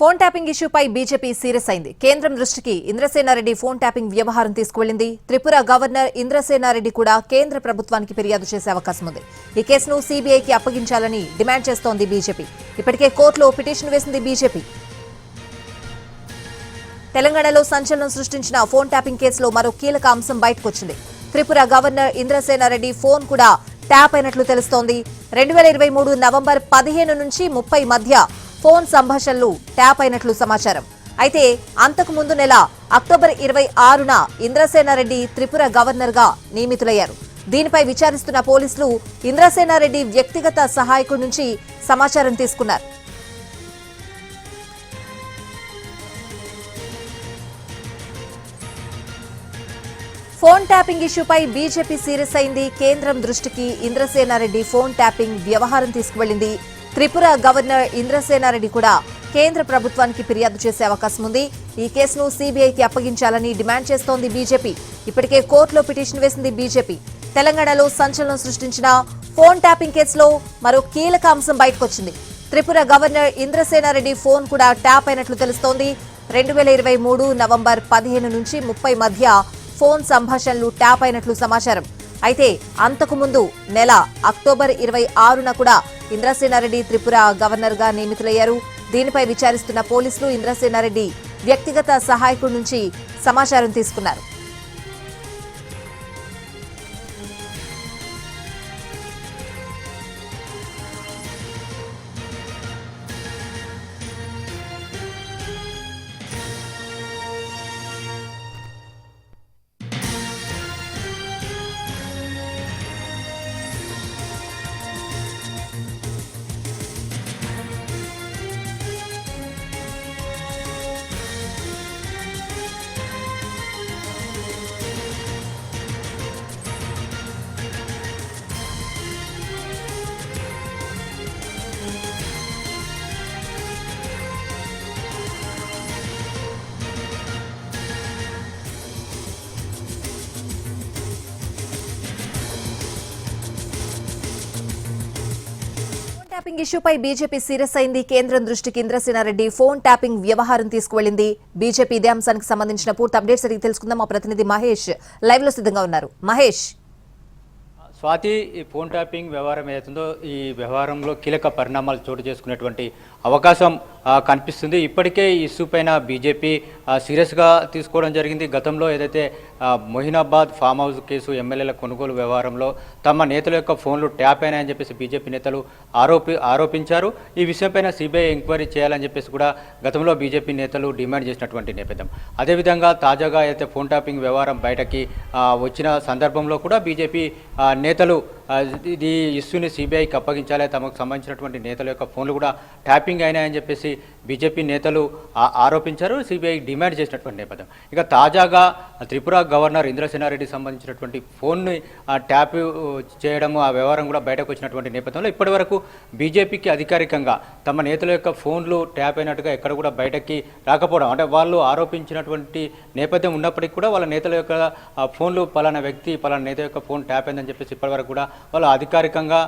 Phone tapping ఇష్యూపై BJP serious అయింది. కేంద్రం దృష్టికి ఇంద్రసేనారెడ్డి ఫోన్ ట్యాపింగ్ వ్యవహారం తీసుకువెళ్లింది. త్రిపుర గవర్నర్ ఇంద్రసేనారెడ్డి కూడా కేంద్ర ప్రభుత్వానికి ఫిర్యాదు చేసే అవకాశం ఉంది. ఈ కేసును సీబీఐకి అప్పగించాలని డిమాండ్ చేస్తోంది బీజేపీ. ఇప్పటికే కోర్టులో పిటిషన్ వేసింది బీజేపీ. తెలంగాణలో సంచలనం సృష్టించిన ఫోన్ ట్యాపింగ్ కేసులో మరో కీలక అంశం బయటకొచ్చింది. త్రిపుర గవర్నర్ ఇంద్రసేనారెడ్డి ఫోన్ కూడా ట్యాప్ అయినట్లు తెలుస్తోంది. 2023 నవంబర్ 15 నుంచి 30 మధ్య ఫోన్ సంభాషణలు ట్యాప్ అయినట్లు సమాచారం. అయితే అంతకు ముందు నెల అక్టోబర్ 26న ఇంద్రసేనారెడ్డి త్రిపుర గవర్నర్ గా నియమితులయ్యారు. దీనిపై విచారిస్తున్న పోలీసులు ఇంద్రసేనారెడ్డి వ్యక్తిగత సహాయకుడి నుంచి సమాచారం తీసుకున్నారు. ఫోన్ ట్యాపింగ్ ఇష్యూపై బీజేపీ సీరియస్ అయింది. కేంద్రం దృష్టికి ఇంద్రసేనారెడ్డి ఫోన్ ట్యాపింగ్ వ్యవహారం తీసుకువెళ్లింది. త్రిపుర గవర్నర్ ఇంద్రసేనారెడ్డి కూడా కేంద్ర ప్రభుత్వానికి ఫిర్యాదు చేసే అవకాశం ఉంది. ఈ కేసును సీబీఐకి అప్పగించాలని డిమాండ్ చేస్తోంది బీజేపీ. ఇప్పటికే కోర్టులో పిటిషన్ వేసింది బీజేపీ. తెలంగాణలో సంచలనం సృష్టించిన ఫోన్ ట్యాపింగ్ కేసులో మరో కీలక అంశం బయటకొచ్చింది. త్రిపుర గవర్నర్ ఇంద్రసేనారెడ్డి ఫోన్ కూడా ట్యాప్ అయినట్లు తెలుస్తోంది. 2023 నవంబర్ 15 నుంచి 30 మధ్య ఫోన్ సంభాషణలు ట్యాప్ అయినట్లు సమాచారం. అయితే అంతకు ముందు నెల అక్టోబర్ 26న కూడా ఇంద్రసేనారెడ్డి త్రిపుర గవర్నర్ గా నియమితులయ్యారు. దీనిపై విచారిస్తున్న పోలీసులు ఇంద్రసేనారెడ్డి వ్యక్తిగత సహాయకుడి నుంచి సమాచారం తీసుకున్నారు. ట్యాపింగ్ ఇష్యూపై బీజేపీ సీరియస్ అయింది. కేంద్రం దృష్టికి ఇంద్రసేనారెడ్డి ఫోన్ ట్యాపింగ్ వ్యవహారం తీసుకువెళ్లింది బీజేపీ. ఇదే అంశానికి సంబంధించిన పూర్తి అప్డేట్స్ అడిగి తెలుసుకుందాం. మా ప్రతినిధి మహేష్ లైవ్ లో సిద్ధంగా ఉన్నారు. మహేష్, స్వాతి, ఈ ఫోన్ ట్యాపింగ్ వ్యవహారం ఏదైతుందో ఈ వ్యవహారంలో కీలక పరిణామాలు చోటు చేసుకునేటువంటి అవకాశం కనిపిస్తుంది. ఇప్పటికే ఈ ఇష్యూ పైన బీజేపీ సీరియస్గా తీసుకోవడం జరిగింది. గతంలో ఏదైతే మొహినాబాద్ ఫామ్ హౌస్ కేసు ఎమ్మెల్యేల కొనుగోలు వ్యవహారంలో తమ నేతల యొక్క ఫోన్లు ట్యాప్ అయినాయని చెప్పేసి బీజేపీ నేతలు ఆరోపించారు. ఈ విషయంపైన సిబిఐ ఎంక్వైరీ చేయాలని చెప్పేసి కూడా గతంలో బీజేపీ నేతలు డిమాండ్ చేసినటువంటి నేపథ్యం. అదేవిధంగా తాజాగా అయితే ఫోన్ ట్యాపింగ్ వ్యవహారం బయటకి వచ్చిన సందర్భంలో కూడా బీజేపీ నేతలు ఇది ఇష్యూని సిబిఐకి అప్పగించాలి, తమకు సంబంధించినటువంటి నేతల యొక్క ఫోన్లు కూడా ట్యాపింగ్ అయినాయని చెప్పేసి బీజేపీ నేతలు ఆరోపించారు. సిబిఐ డిమాండ్ చేసినటువంటి నేపథ్యం. ఇక తాజాగా త్రిపుర గవర్నర్ ఇంద్రసేనారెడ్డికి సంబంధించినటువంటి ఫోన్ని ట్యాప్ చేయడం, ఆ వ్యవహారం కూడా బయటకు వచ్చినటువంటి నేపథ్యంలో ఇప్పటి వరకు బీజేపీకి అధికారికంగా తమ నేతల యొక్క ఫోన్లు ట్యాప్ అయినట్టుగా ఎక్కడ కూడా బయటకి రాకపోవడం, అంటే వాళ్ళు ఆరోపించినటువంటి నేపథ్యం ఉన్నప్పటికీ కూడా వాళ్ళ నేతల యొక్క ఫోన్లు పలానా వ్యక్తి పలానా నేత యొక్క ఫోన్ ట్యాప్ అయిందని చెప్పేసి ఇప్పటి వరకు కూడా వాళ్ళు అధికారికంగా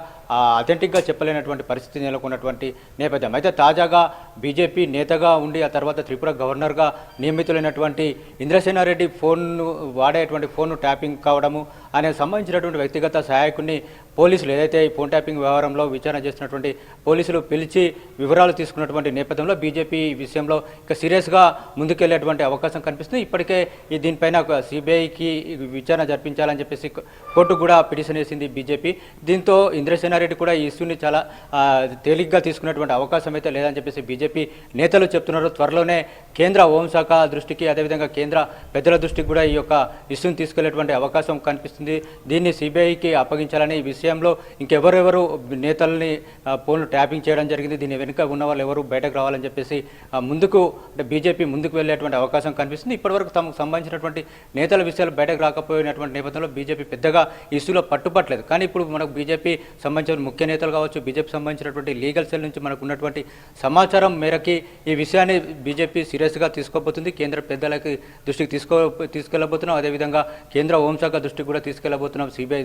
అథెంటిక్గా చెప్పలేనటువంటి పరిస్థితి నెలకొన్నటువంటి నేపథ్యం. అయితే తాజాగా బీజేపీ నేతగా ఉండి ఆ తర్వాత త్రిపుర గవర్నర్గా నియమితులైనటువంటి ఇంద్రసేనారెడ్డి వాడేటువంటి ఫోన్ను ట్యాపింగ్ కావడము అనే సంబంధించినటువంటి వ్యక్తిగత సహాయకుడిని పోలీసులు ఏదైతే ఈ ఫోన్ ట్యాపింగ్ వ్యవహారంలో విచారణ చేస్తున్నటువంటి పోలీసులు పిలిచి వివరాలు తీసుకున్నటువంటి నేపథ్యంలో బీజేపీ ఈ విషయంలో ఇక సీరియస్గా ముందుకెళ్లేటువంటి అవకాశం కనిపిస్తుంది. ఇప్పటికే దీనిపైన సిబిఐకి విచారణ జరిపించాలని చెప్పేసి కోర్టు కూడా పిటిషన్ వేసింది బీజేపీ. దీంతో ఇంద్రసేనారెడ్డి కూడా ఈ ఇష్యూని చాలా తేలిగ్గా తీసుకున్నటువంటి అవకాశం అయితే లేదని చెప్పేసి బీజేపీ నేతలు చెప్తున్నారు. త్వరలోనే కేంద్ర హోంశాఖ దృష్టికి అదేవిధంగా కేంద్ర పెద్దల దృష్టికి కూడా ఈ యొక్క ఇష్యూని తీసుకెళ్లేటువంటి అవకాశం కనిపిస్తుంది. దీన్ని సిబిఐకి అప్పగించాలని ఈ విషయంలో ఇంకెవరెవరు నేతల్ని ఫోన్లు ట్యాపింగ్ చేయడం జరిగింది, దీని వెనుక ఉన్న వాళ్ళు ఎవరు బయటకు రావాలని చెప్పేసి ముందుకు అంటే బీజేపీ ముందుకు వెళ్ళేటువంటి అవకాశం కనిపిస్తుంది. ఇప్పటివరకు తమకు సంబంధించినటువంటి నేతల విషయాలు బయటకు రాకపోయినటువంటి నేపథ్యంలో బీజేపీ పెద్దగా ఇష్యూలో పట్టుపట్టలేదు. కానీ ఇప్పుడు మనకు బీజేపీ సంబంధించిన ముఖ్య నేతలు కావచ్చు, బీజేపీ సంబంధించినటువంటి లీగల్ సెల్ నుంచి మనకు ఉన్నటువంటి సమాచారం మేరకి ఈ విషయాన్ని బీజేపీ సీరియస్గా తీసుకోబోతుంది. కేంద్ర పెద్దలకి దృష్టికి తీసుకెళ్లబోతున్నాం. అదేవిధంగా కేంద్ర హోంశాఖ దృష్టికి కూడా తీసుకెళ్లబోతున్నాం. సిబిఐ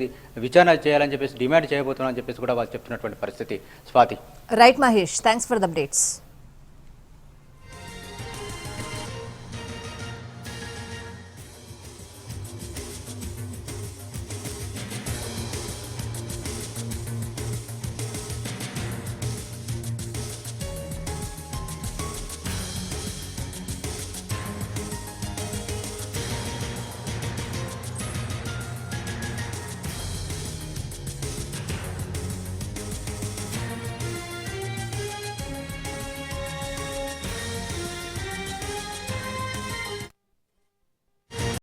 విచారణ చేయాలని చెప్పేసి డిమాండ్ చేయబోతున్నాం అని చెప్పేసి కూడా వాళ్ళు చెప్తున్నటువంటి పరిస్థితి. Swathi. Right Mahesh, thanks for the updates.